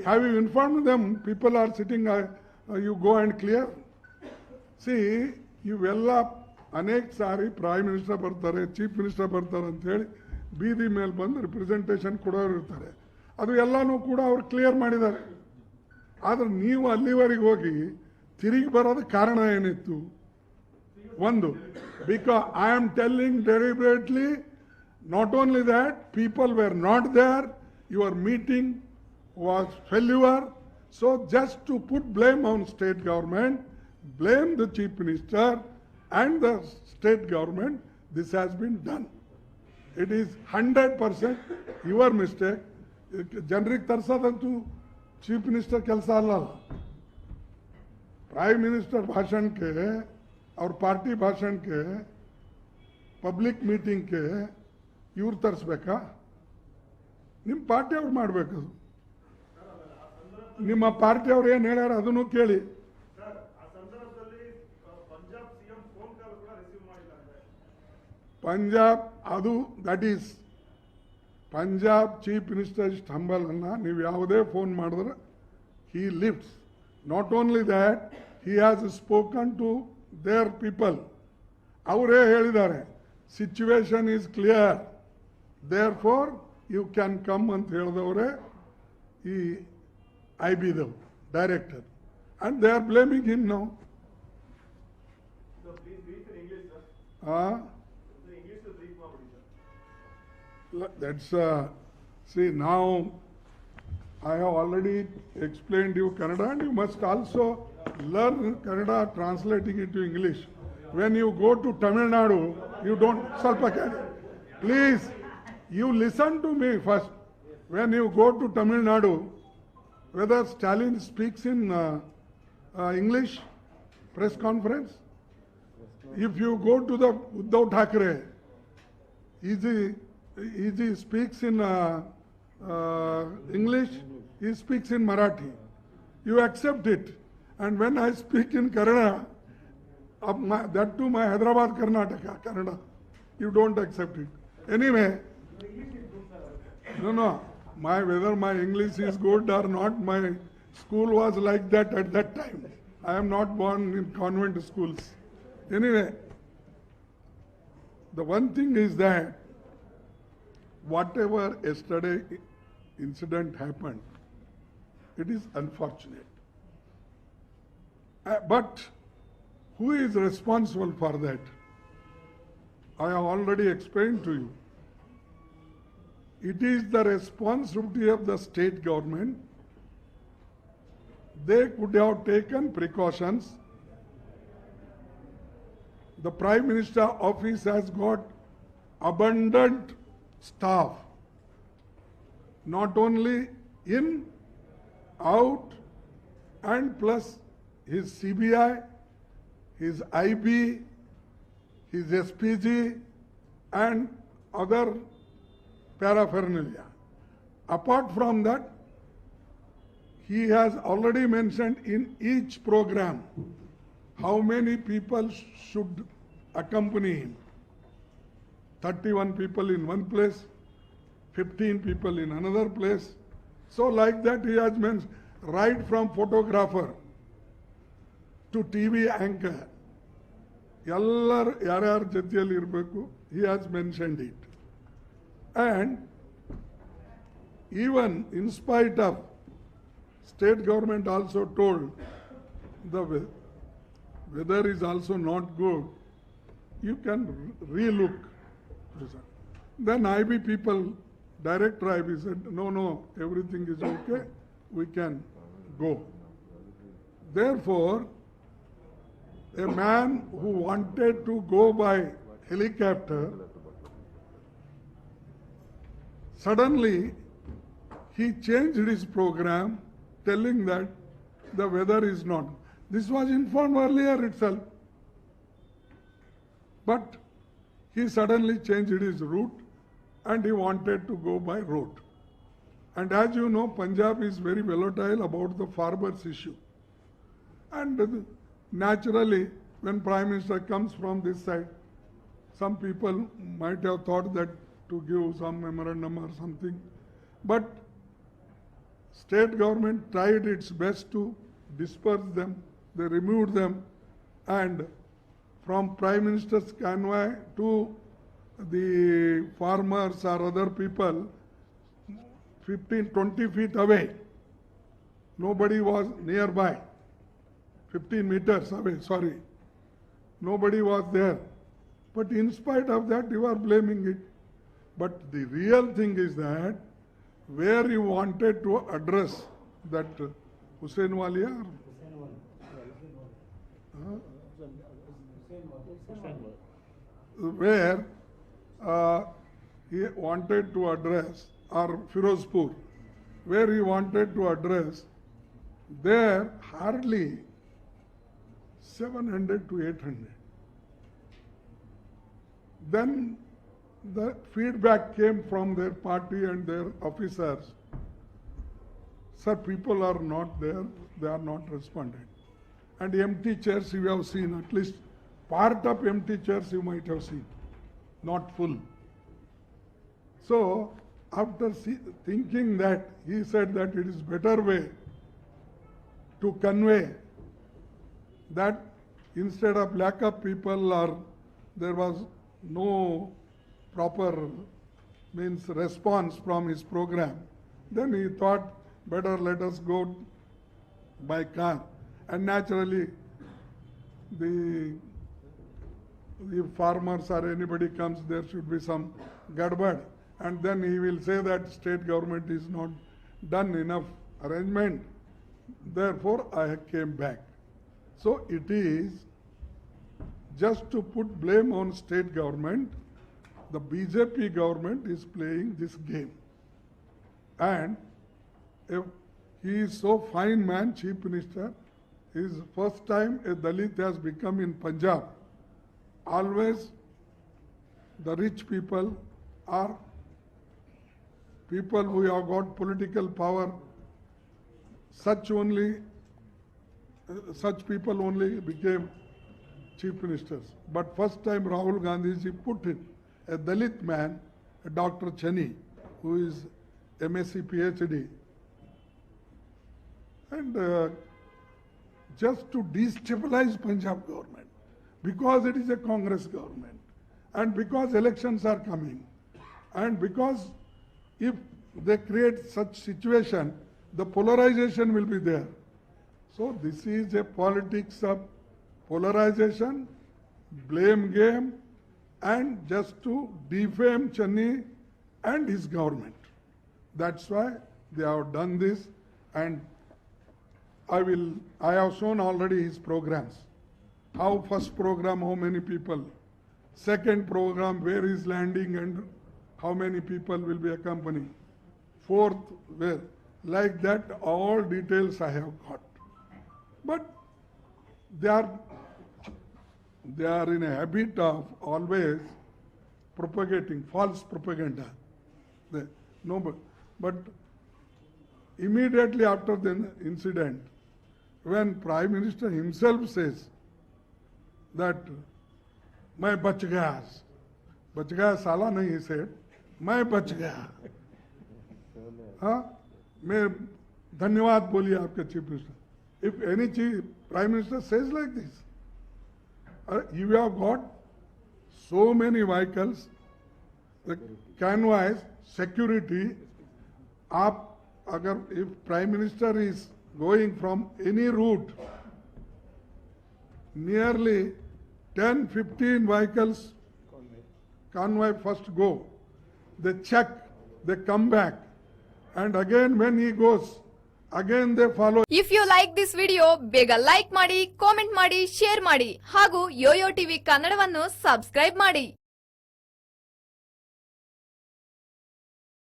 have you informed them? People are sitting, you go and clear. See, ಇವೆಲ್ಲ ಅನೇಕ ಸಾರಿ prime minister ಬರ್ತಾರೆ, chief minister ಬರ್ತಾರೆ ಅಂತೇಳಿ ಬೀದಿ ಮೇಲೆ ಬಂದು ರಿಪ್ರೆಸೆಂಟೇಷನ್ ಕೊಡೋರು ಇರ್ತಾರೆ. ಅದು ಎಲ್ಲನೂ ಕೂಡ ಅವ್ರು ಕ್ಲಿಯರ್ ಮಾಡಿದ್ದಾರೆ. ಆದರೆ ನೀವು ಅಲ್ಲಿವರೆಗೆ ಹೋಗಿ ತಿರುಗಿ ಬರೋದು ಕಾರಣ ಏನಿತ್ತು? ಒಂದು, because I am telling deliberately, not only that, people were not there, your meeting was failure. So just to put blame on state government, blame the chief minister and the state government, this has been done. It is 100% your mistake. ಜನರಿಗೆ ತರಿಸೋದಂತೂ chief minister ಕೆಲಸ ಅಲ್ಲ. Prime minister ಭಾಷಣಕ್ಕೆ, ಅವ್ರ party ಭಾಷಣಕ್ಕೆ, public ಮೀಟಿಂಗ್ಗೆ ಇವ್ರು ತರಿಸ್ಬೇಕಾ? ನಿಮ್ಮ ಪಾರ್ಟಿಯವ್ರು ಮಾಡಬೇಕು. ನಿಮ್ಮ ಪಾರ್ಟಿಯವ್ರು ಏನು ಹೇಳ್ಯಾರ ಅದನ್ನು ಕೇಳಿ. ಪಂಜಾಬ್ ಅದು that is Punjab chief minister ಇಷ್ಟು ಹಂಬಲ್ ಅನ್ನ. ನೀವು ಯಾವುದೇ ಫೋನ್ ಮಾಡಿದ್ರೆ he lifts. Not only that, he has spoken to their people. ಅವರೇ ಹೇಳಿದ್ದಾರೆ situation is clear, therefore you can come ಅಂತ ಹೇಳಿದವರೇ ಈ IB-ದವರು director, and they are blaming him now. That's see, now I have already explained you Kannada, and you must also learn Kannada, translating it to English. When you go to Tamil Nadu, you don't please, you listen to me first. When you go to Tamil Nadu, whether Stalin speaks in English press conference, if you go to the Uddhav Thackeray, he speaks in English, he speaks in Marathi. You accept it. And when I speak in Kannada, that too my Hyderabad, Karnataka, Kannada, you don't accept it. Anyway, no, whether my English is good or not, my school was like that at that time. I am not born in convent schools. Anyway, the one thing is that whatever yesterday incident happened, it is unfortunate. But who is responsible for that? I have already explained to you. It is the responsibility of the state government. They could have taken precautions. The Prime Minister office has got abundant staff, not only in, out, and plus his CBI, his IB, his SPG, and other paraphernalia. Apart from that, he has already mentioned in each program how many people should accompany him. 31 people in one place, 15 people in another place. So like that he has mentioned, right from photographer to TV anchor, ಯಾರ್ಯಾರ ಜೊತೆಯಲ್ಲಿ ಇರಬೇಕು, he has mentioned it. And even in spite of state government also told the weather is also not good, you can re-look. Then IB people, director IB said, no, everything is okay, we can go. Therefore, a man who wanted to go by helicopter, suddenly he changed his program, telling that the weather is not. This was informed earlier itself. But he suddenly changed his route and he wanted to go by road. And as you know, Punjab is very volatile about the farmers issue. And naturally, when Prime Minister comes from this side, some people might have thought that to give some memorandum or something. But state government tried its best to disperse them. They removed them, and from Prime Minister's convoy to the farmers or other people, 15-20 feet away. Nobody was nearby. 15 meters away, sorry. Nobody was there. But in spite of that, you are blaming it. But the real thing is that where you wanted to address that Hussain Walia, where he wanted to address, or Firozpur, where he wanted to address, there hardly 700 to 800. Then the feedback came from their party and their officers. Sir, people are not there, they are not responding. And empty chairs you have seen, at least part of empty chairs you might have seen, not full. So, after thinking that, he said that it is better way to convey that instead of lack of people or there was no proper response from his program, then he thought better let us go by car. And naturally, the farmers or anybody comes, there should be some gadbad. And then he will say that state government is not done enough arrangement. Therefore, I came back. So it is just to put blame on state government. The BJP government is playing this game. And if he is so fine man, Chief Minister, is first time a Dalit has become in Punjab. Always the rich people are people who have got political power. Such people only became chief ministers. But first time Rahul Gandhi ji put in a Dalit man, a Dr. Chani, who is MSc PhD, and just to destabilize Punjab government, because it is a Congress government, and because elections are coming, and because if they create such situation, the polarization will be there. So this is a politics of polarization, blame game, and just to defame Chani and his government. That's why they have done this, and I have shown already his programs. How first program, how many people. Second program, where is landing and how many people will be accompanying. Fourth, where. Like that, all details I have got. But they are in a habit of always propagating false propaganda. But immediately after the incident, when Prime Minister himself says that मैं बच गया साला नहीं, he said, मैं बच गया. हाँ, मैं धन्यवाद बोलिए आपके chief minister. If any Prime Minister says like this, you have got so many vehicles, the convoys, security. आप अगर if Prime Minister is going from any route, nearly 10-15 vehicles, convoy first go. They check, they come back, and again when he goes, again they follow. If you like this video ಬೇಗ like ಮಾಡಿ, comment ಮಾಡಿ, share ಮಾಡಿ ಹಾಗೂ Yoyo TV ಕನ್ನಡವನ್ನು subscribe ಮಾಡಿ.